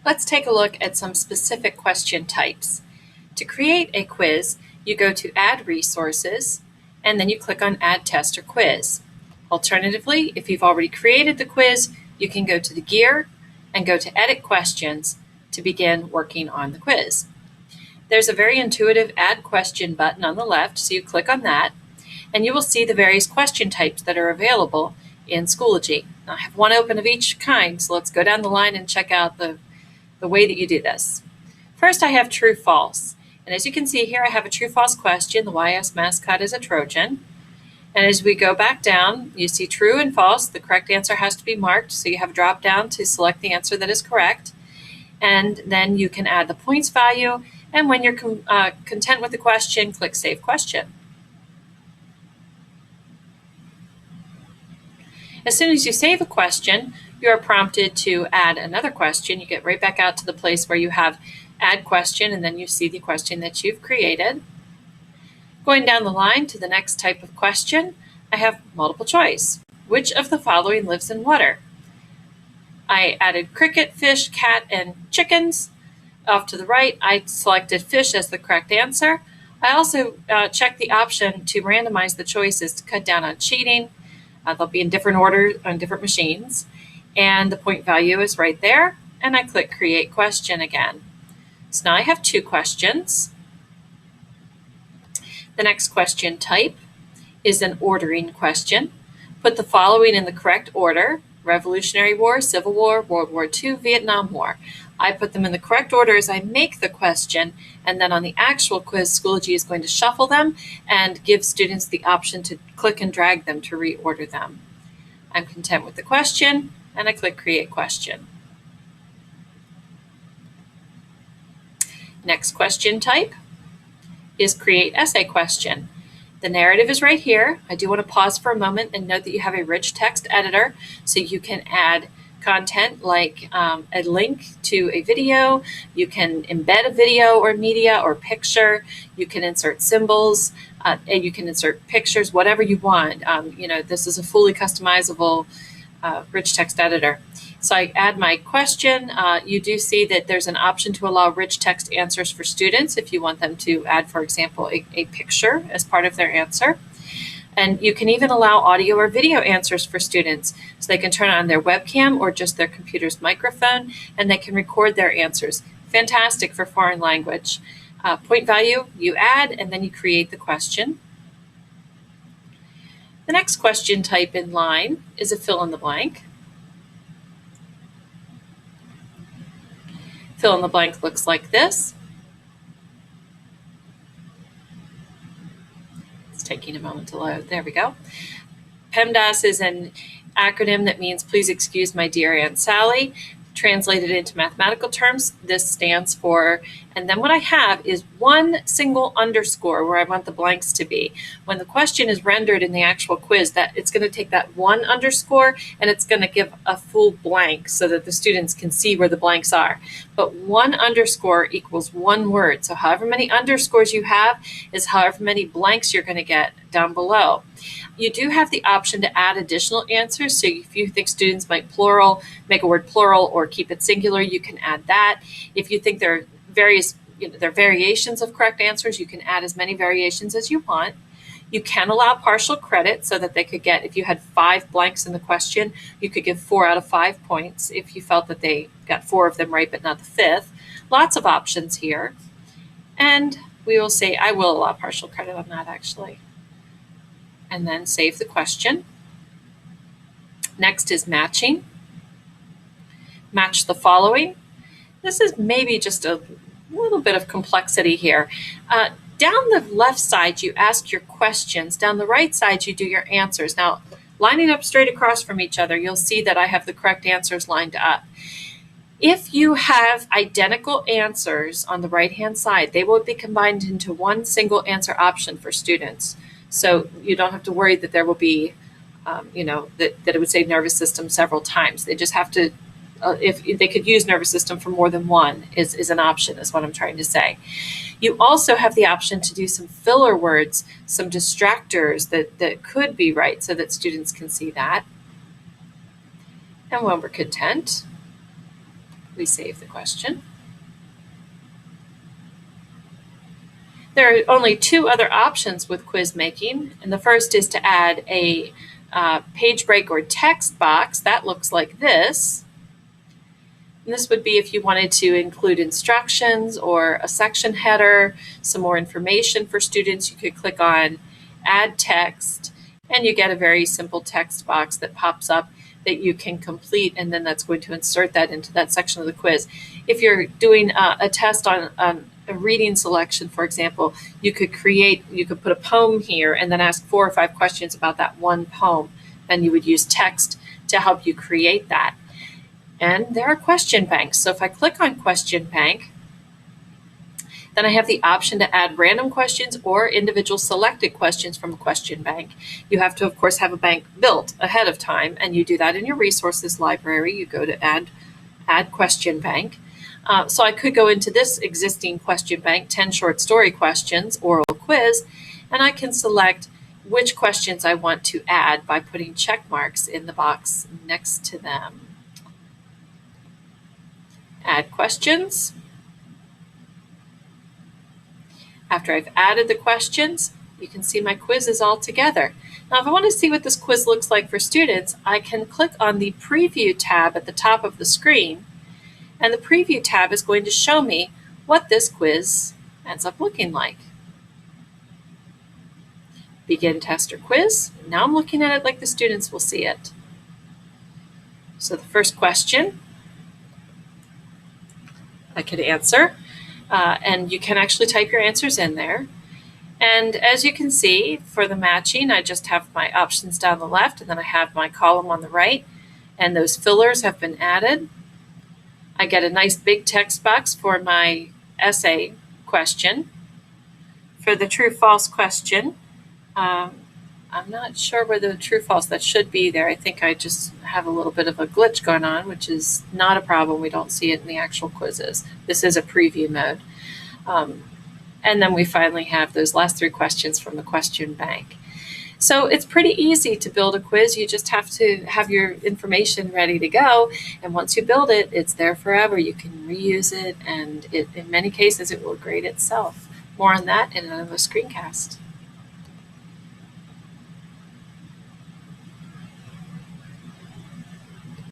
Let's take a look at some specific question types. To create a quiz, you go to Add Resources, and then you click on Add Test or Quiz. Alternatively, if you've already created the quiz, you can go to the gear and go to Edit Questions to begin working on the quiz. There's a very intuitive Add Question button on the left, so you click on that, and you will see the various question types that are available in Schoology. Now, I have one open of each kind, so let's go down the line and check out the way that you do this. First, I have true, false. And as you can see here, I have a true, false question. The YS mascot is a Trojan. And as we go back down, you see true and false. The correct answer has to be marked, so you have a drop down to select the answer that is correct. And then you can add the points value. And when you're content with the question, click Save Question. As soon as you save a question, you are prompted to add another question. You get right back out to the place where you have Add Question, and then you see the question that you've created. Going down the line to the next type of question, I have multiple choice. Which of the following lives in water? I added cricket, fish, cat, and chickens. Off to the right, I selected fish as the correct answer. I also checked the option to randomize the choices to cut down on cheating. They'll be in different order on different machines. And the point value is right there. And I click Create Question again. So now I have two questions. The next question type is an ordering question. Put the following in the correct order: Revolutionary War, Civil War, World War II, Vietnam War. I put them in the correct order as I make the question, and then on the actual quiz, Schoology is going to shuffle them and give students the option to click and drag them to reorder them. I'm content with the question, and I click Create Question. Next question type is Create Essay Question. The narrative is right here. I do want to pause for a moment and note that you have a rich text editor, so you can add content like a link to a video. You can embed a video or media or picture. You can insert symbols, and you can insert pictures, whatever you want. This is a fully customizable rich text editor. So I add my question. You do see that there's an option to allow rich text answers for students if you want them to add, for example, a picture as part of their answer. And you can even allow audio or video answers for students, so they can turn on their webcam or just their computer's microphone, and they can record their answers. Fantastic for foreign language. Point value, you add, and then you create the question. The next question type in line is a fill in the blank. Fill in the blank looks like this. It's taking a moment to load. There we go. PEMDAS is an acronym that means Please Excuse My Dear Aunt Sally. Translated into mathematical terms, this stands for, and then what I have is one single underscore where I want the blanks to be. When the question is rendered in the actual quiz, that it's going to take that one underscore and it's going to give a full blank so that the students can see where the blanks are. But one underscore equals one word. So however many underscores you have is however many blanks you're going to get down below. You do have the option to add additional answers. So if you think students might make a word plural or keep it singular, you can add that. If you think there are there are variations of correct answers, you can add as many variations as you want. You can allow partial credit so that they could get, if you had 5 blanks in the question, you could give 4 out of 5 points if you felt that they got 4 of them right but not the 5th. Lots of options here. And we will say, I will allow partial credit on that actually. And then save the question. Next is matching. Match the following. This is maybe just a little bit of complexity here. Down the left side, you ask your questions. Down the right side, you do your answers. Now, lining up straight across from each other, you'll see that I have the correct answers lined up. If you have identical answers on the right-hand side, they will be combined into one single answer option for students. So you don't have to worry that there will be, that it would say nervous system several times. They just have to, if they could use nervous system for more than one is an option, is what I'm trying to say. You also have the option to do some filler words, some distractors that could be right so that students can see that. And when we're content, We save the question. There are only two other options with quiz making, and the first is to add a page break or text box. That looks like this. And this would be if you wanted to include instructions or a section header, some more information for students. You could click on Add Text, and you get a very simple text box that pops up that you can complete, and then that's going to insert that into that section of the quiz. If you're doing a test on a reading selection, for example, you could put a poem here and then ask 4 or 5 questions about that one poem. Then you would use text to help you create that. And there are question banks. So if I click on question bank, then I have the option to add random questions or individual selected questions from a question bank. You have to, of course, have a bank built ahead of time, and you do that in your resources library. You go to add question bank. So I could go into this existing question bank, 10 short story questions, oral quiz, and I can select which questions I want to add by putting check marks in the box next to them. Add questions. After I've added the questions, you can see my quiz is all together. Now, if I want to see what this quiz looks like for students, I can click on the Preview tab at the top of the screen, and the Preview tab is going to show me what this quiz ends up looking like. Begin test or quiz. Now I'm looking at it like the students will see it. So the first question I could answer, and you can actually type your answers in there. And as you can see, for the matching, I just have my options down the left, and then I have my column on the right, and those fillers have been added. I get a nice big text box for my essay question. For the true-false question, I'm not sure where the true-false, that should be there. I think I just have a little bit of a glitch going on, which is not a problem. We don't see it in the actual quizzes. This is a preview mode. And then we finally have those last 3 questions from the question bank. So it's pretty easy to build a quiz. You just have to have your information ready to go. And once you build it, it's there forever. You can reuse it, and in many cases, it will grade itself. More on that in another screencast.